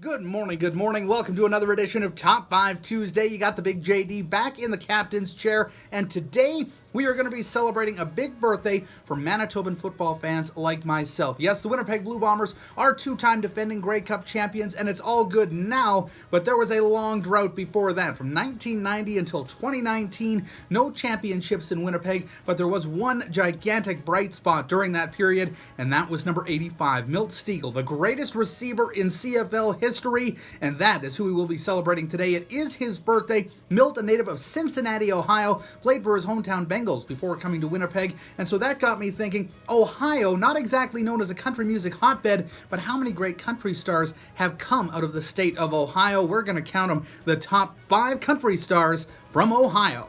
Good morning, good morning. Welcome to another edition of Top 5 Tuesday. You got the big JD back in the captain's chair, and today we are going to be celebrating a big birthday for Manitoban football fans like myself. Yes, the Winnipeg Blue Bombers are two-time defending Grey Cup champions, and it's all good now, but there was a long drought before that. From 1990 until 2019, no championships in Winnipeg, but there was one gigantic bright spot during that period, and that was number 85, Milt Stegall, the greatest receiver in CFL history, and that is who we will be celebrating today. It is his birthday. Milt, a native of Cincinnati, Ohio, played for his hometown Bengals before coming to Winnipeg, and so that got me thinking, Ohio, not exactly known as a country music hotbed, but how many great country stars have come out of the state of Ohio? We're going to count them, the top 5 country stars from Ohio.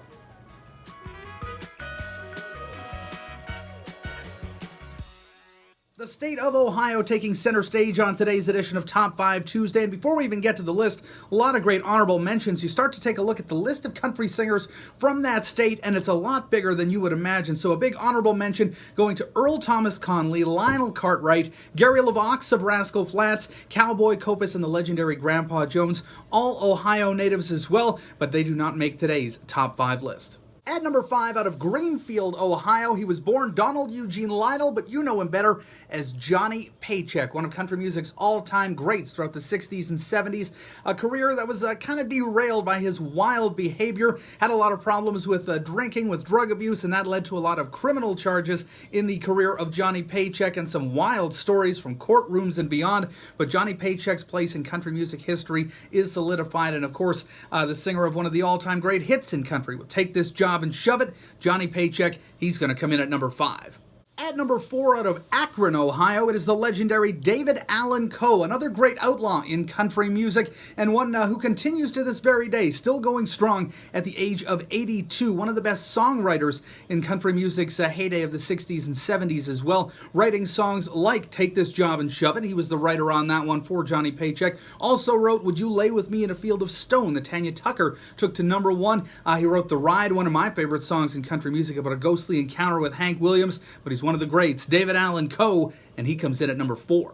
The state of Ohio taking center stage on today's edition of Top 5 Tuesday. And before we even get to the list, a lot of great honorable mentions. You start to take a look at the list of country singers from that state, and it's a lot bigger than you would imagine. So a big honorable mention going to Earl Thomas Conley, Lionel Cartwright, Gary LeVox of Rascal Flatts, Cowboy Copas, and the legendary Grandpa Jones, all Ohio natives as well, but they do not make today's Top 5 list. At number 5, out of Greenfield, Ohio, he was born Donald Eugene Lytle, but you know him better as Johnny Paycheck, one of country music's all-time greats throughout the 60s and 70s. A career that was kind of derailed by his wild behavior, had a lot of problems with drinking, with drug abuse, and that led to a lot of criminal charges in the career of Johnny Paycheck and some wild stories from courtrooms and beyond. But Johnny Paycheck's place in country music history is solidified, and of course, the singer of one of the all-time great hits in country will Take This Job and Shove It. Johnny Paycheck, he's going to come in at number 5. At number 4, out of Akron, Ohio, it is the legendary David Allan Coe, another great outlaw in country music, and one who continues to this very day, still going strong at the age of 82. One of the best songwriters in country music's heyday of the 60s and 70s as well, writing songs like Take This Job and Shove It. He was the writer on that one for Johnny Paycheck. Also wrote Would You Lay With Me in a Field of Stone, that Tanya Tucker took to number 1. He wrote The Ride, one of my favorite songs in country music about a ghostly encounter with Hank Williams, but he's one of the greats, David Allan Coe, and he comes in at number 4.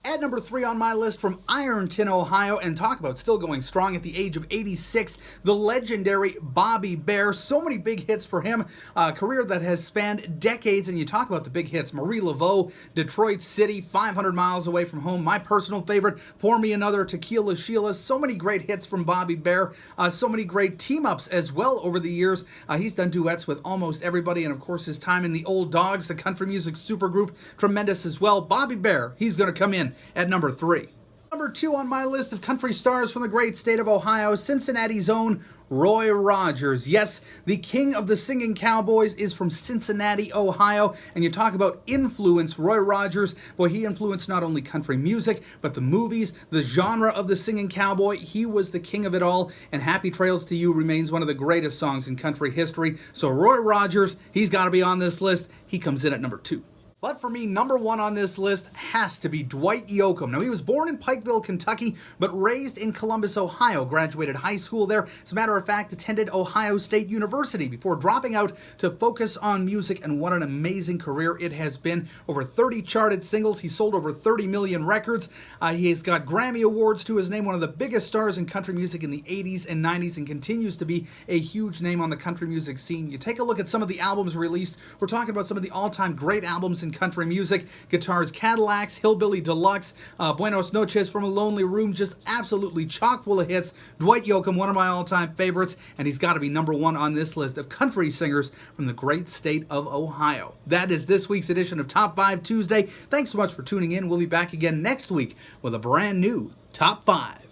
At number 3 on my list, from Ironton, Ohio, and talk about still going strong at the age of 86, the legendary Bobby Bare. So many big hits for him, a career that has spanned decades, and you talk about the big hits, Marie Laveau, Detroit City, 500 Miles Away from Home, my personal favorite, Pour Me Another, Tequila Sheila. So many great hits from Bobby Bare, so many great team-ups as well over the years. He's done duets with almost everybody, and of course his time in the Old Dogs, the country music supergroup, tremendous as well. Bobby Bare, he's going to come in at number 3. Number 2 on my list of country stars from the great state of Ohio, Cincinnati's own Roy Rogers. Yes, the king of the singing cowboys is from Cincinnati, Ohio, and you talk about influence, Roy Rogers, boy, he influenced not only country music, but the movies, the genre of the singing cowboy. He was the king of it all, and Happy Trails to You remains one of the greatest songs in country history. So Roy Rogers, he's got to be on this list. He comes in at number 2. But for me, number 1 on this list has to be Dwight Yoakum. Now, he was born in Pikeville, Kentucky, but raised in Columbus, Ohio. Graduated high school there. As a matter of fact, attended Ohio State University before dropping out to focus on music, and what an amazing career it has been. Over 30 charted singles. He sold over 30 million records. He has got Grammy Awards to his name, one of the biggest stars in country music in the 80s and 90s, and continues to be a huge name on the country music scene. You take a look at some of the albums released. We're talking about some of the all-time great albums in country music. Guitars Cadillacs, Hillbilly Deluxe, Buenos Noches from a Lonely Room, just absolutely chock full of hits. Dwight Yoakum, one of my all-time favorites, and he's got to be number 1 on this list of country singers from the great state of Ohio. That is this week's edition of Top 5 Tuesday. Thanks so much for tuning in. We'll be back again next week with a brand new Top 5.